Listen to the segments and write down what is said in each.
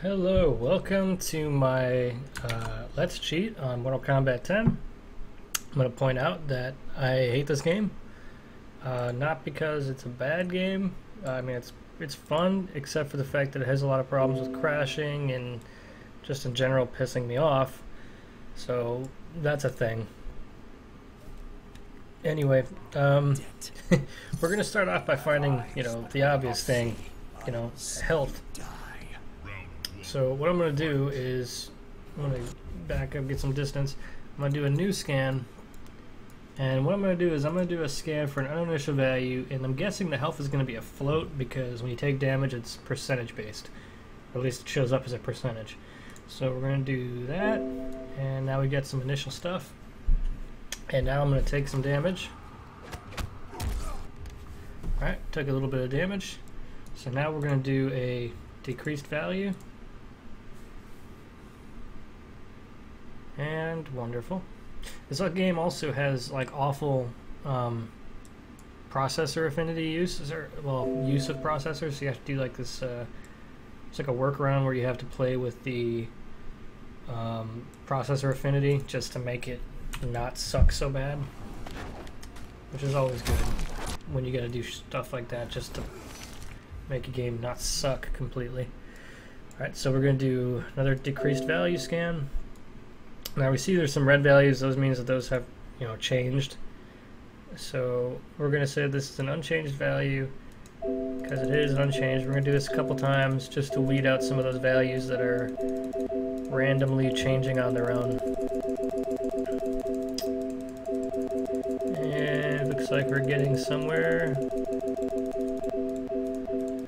Hello, welcome to my Let's Cheat on Mortal Kombat 10. I'm going to point out that I hate this game, not because it's a bad game. I mean, it's fun, except for the fact that it has a lot of problems with crashing and just in general pissing me off. So that's a thing. Anyway, we're going to start off by finding, the obvious thing, health. So what I'm going to do is, I'm going to back up, get some distance. I'm going to do a new scan. And what I'm going to do is I'm going to do a scan for an uninitial value, and I'm guessing the health is going to be a float because when you take damage it's percentage based. Or at least it shows up as a percentage. So we're going to do that, and now we get some initial stuff. And now I'm going to take some damage. Alright, took a little bit of damage. So now we're going to do a decreased value. And wonderful. This game also has like awful processor affinity use, use of processors. So you have to do like this. It's like a workaround where you have to play with the processor affinity just to make it not suck so bad, which is always good when you got to do stuff like that just to make a game not suck completely. All right, so we're going to do another decreased value scan. Now we see there's some red values. Those means that those have, changed. So we're going to say this is an unchanged value because it is unchanged. We're going to do this a couple times just to weed out some of those values that are randomly changing on their own. And it looks like we're getting somewhere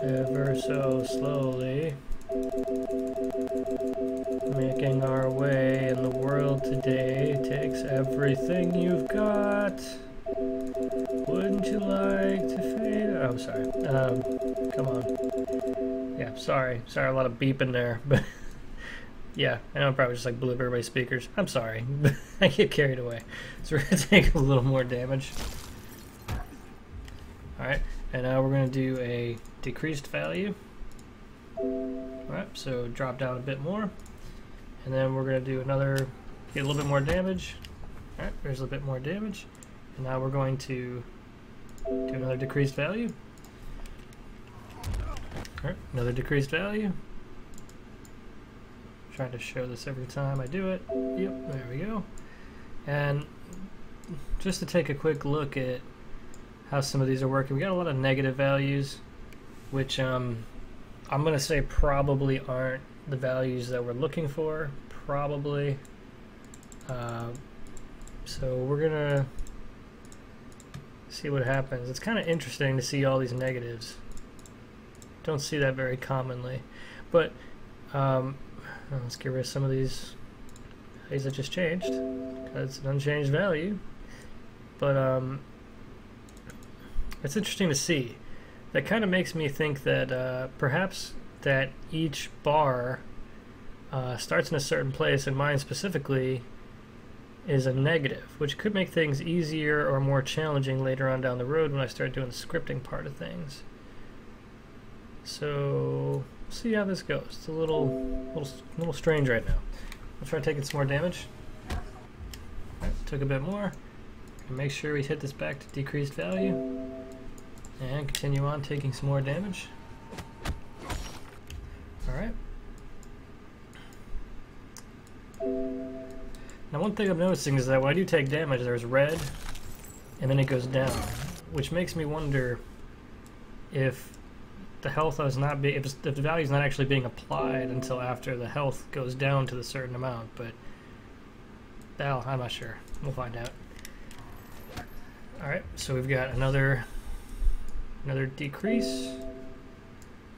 ever so slowly. Making our way in the world today takes everything you've got. Wouldn't you like to fade? Oh, I'm sorry. Come on. Yeah, sorry. Sorry, a lot of beeping there. But yeah, I know I probably just blew up everybody's speakers. I'm sorry. I get carried away. So we're going to take a little more damage. Alright, and now we're going to do a decreased value. Alright, so drop down a bit more. And then we're going to do another, get a little bit more damage. Alright, there's a bit more damage. And now we're going to do another decreased value. Alright, another decreased value. Trying to show this every time I do it. Yep, there we go. And just to take a quick look at how some of these are working, we got a lot of negative values, which I'm going to say probably aren't the values that we're looking for, probably. So we're gonna see what happens. It's kind of interesting to see all these negatives. Don't see that very commonly, but let's get rid of some of these values that just changed because it's an unchanged value. But it's interesting to see. That kind of makes me think that perhaps that each bar starts in a certain place, and mine specifically is a negative, which could make things easier or more challenging later on down the road when I start doing the scripting part of things. So we'll see how this goes. It's a little strange right now. I'll try taking some more damage. Right, took a bit more. And make sure we hit this back to decreased value. And continue on taking some more damage. Alright. Now one thing I'm noticing is that when I do take damage, there's red, and then it goes down, which makes me wonder if the health is not being, if the value is not actually being applied until after the health goes down to the certain amount. But hell, I'm not sure. We'll find out. Alright, so we've got another decrease,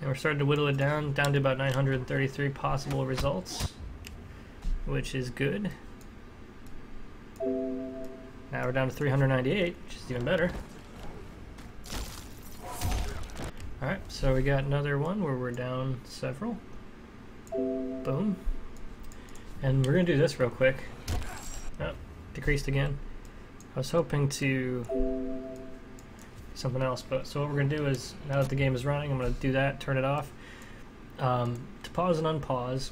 and we're starting to whittle it down to about 933 possible results, which is good. Now we're down to 398, which is even better. Alright, so we got another one where we're down several. Boom. And we're going to do this real quick. Oh, decreased again. I was hoping to something else, but so what we're going to do is, now that the game is running, I'm going to do that, turn it off. To pause and unpause.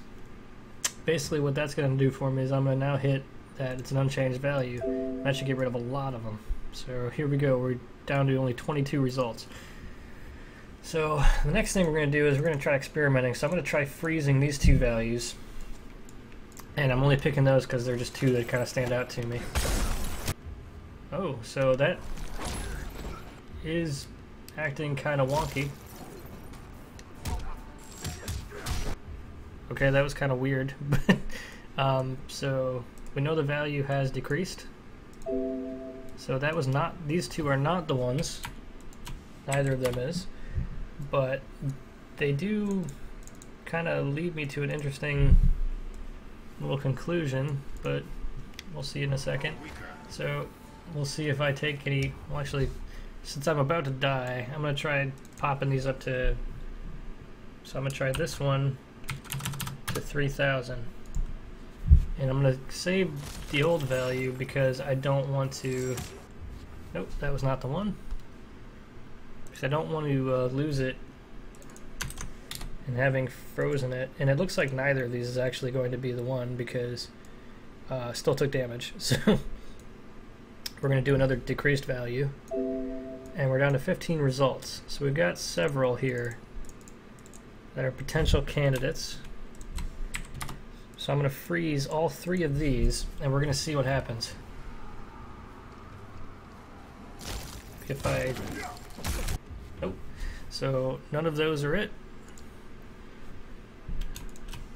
Basically what that's going to do for me is I'm going to now hit that it's an unchanged value. That should get rid of a lot of them. So here we go, we're down to only 22 results. So the next thing we're going to do is we're going to try experimenting. So I'm going to try freezing these two values. And I'm only picking those because they're just two that kind of stand out to me. Oh, so that is acting kind of wonky. Okay, that was kind of weird. So we know the value has decreased. So that was not, these two are not the ones. Neither of them is. But they do kind of lead me to an interesting little conclusion, but we'll see in a second. So we'll see if I take any, well actually, since I'm about to die, I'm going to try popping these up to, so I'm going to try this one to 3,000. And I'm going to save the old value because I don't want to, nope, that was not the one. Because I don't want to lose it and having frozen it. And it looks like neither of these is actually going to be the one because still took damage. So we're going to do another decreased value. And we're down to 15 results. So we've got several here that are potential candidates. So I'm going to freeze all three of these, and we're going to see what happens. If I... Nope. So none of those are it.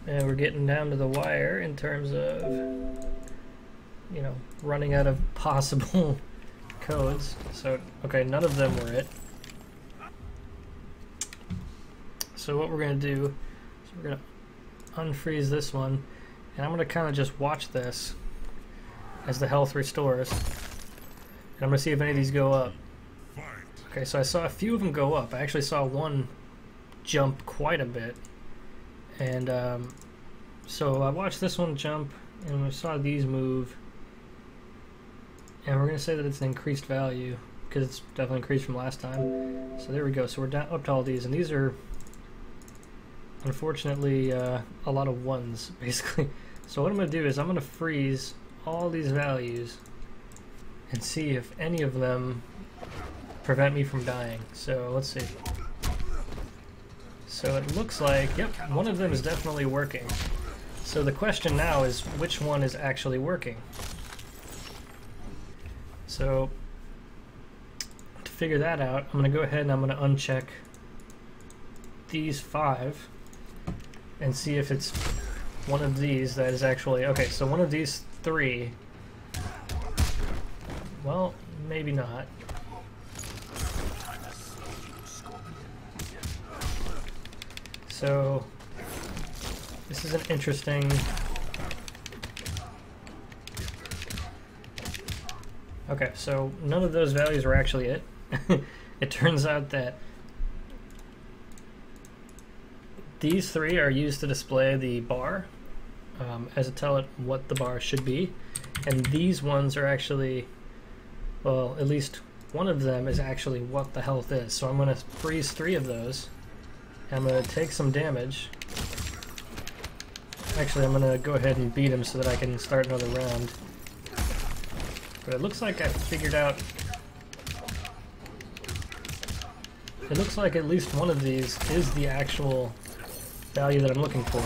And we're getting down to the wire in terms of, you know, running out of possible codes. So, okay, none of them were it. So what we're going to do is we're going to unfreeze this one, and I'm going to kind of just watch this as the health restores. And I'm going to see if any of these go up. Okay, so I saw a few of them go up. I actually saw one jump quite a bit. And so I watched this one jump, and we saw these move. And we're going to say that it's an increased value, because it's definitely increased from last time. So there we go. So we're down up to all these, and these are, unfortunately, a lot of ones, basically. So what I'm going to do is I'm going to freeze all these values and see if any of them prevent me from dying. So let's see. So it looks like, yep, one of them is definitely working. So the question now is, which one is actually working? So to figure that out, I'm going to go ahead and I'm going to uncheck these 5 and see if it's one of these that is actually, okay, so one of these 3, well, maybe not. So this is an interesting, okay, so none of those values were actually it. It turns out that these 3 are used to display the bar as to tell it what the bar should be, and these ones are actually, well, at least one of them is actually what the health is. So I'm going to freeze 3 of those. I'm going to take some damage. Actually, I'm going to go ahead and beat him so that I can start another round. But it looks like I figured out... It looks like at least one of these is the actual value that I'm looking for.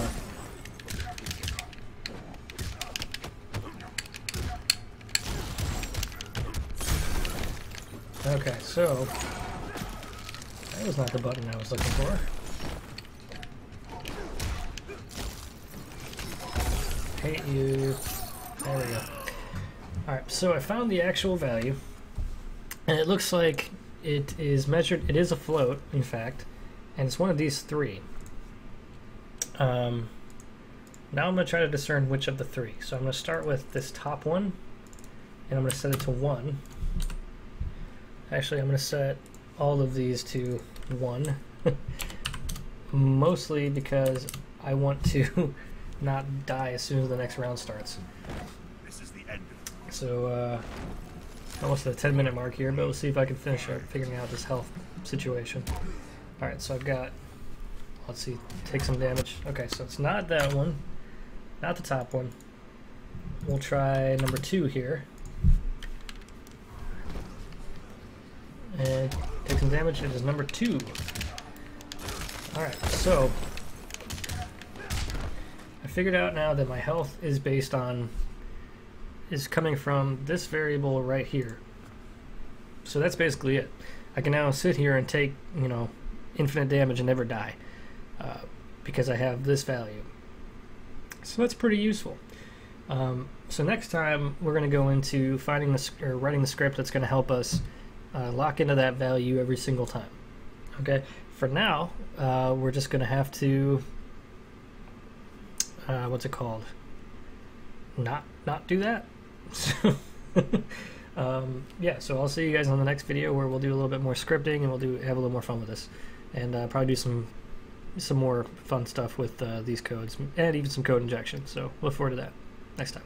Okay, so... That was not the button I was looking for. Hate you. There we go. Alright, so I found the actual value, and it looks like it is measured, it is a float, in fact, and it's one of these 3. Now I'm going to try to discern which of the 3. So I'm going to start with this top one, and I'm going to set it to 1. Actually, I'm going to set all of these to 1, mostly because I want to not die as soon as the next round starts. This is the end. So almost at the 10-minute mark here, but we'll see if I can finish figuring out this health situation. Alright, so I've got let's see, take some damage. Okay, so it's not that one, not the top one. We'll try number 2 here. And take some damage. It is number 2. Alright, so I figured out now that my health is coming from this variable right here. So that's basically it. I can now sit here and take, you know, infinite damage and never die because I have this value. So that's pretty useful. So next time we're going to go into finding writing the script that's going to help us lock into that value every single time. Okay. For now, we're just going to have to what's it called? Not do that. So yeah, so I'll see you guys on the next video where we'll do a little bit more scripting and we'll have a little more fun with this, and probably do some more fun stuff with these codes and even some code injection. So look forward to that next time.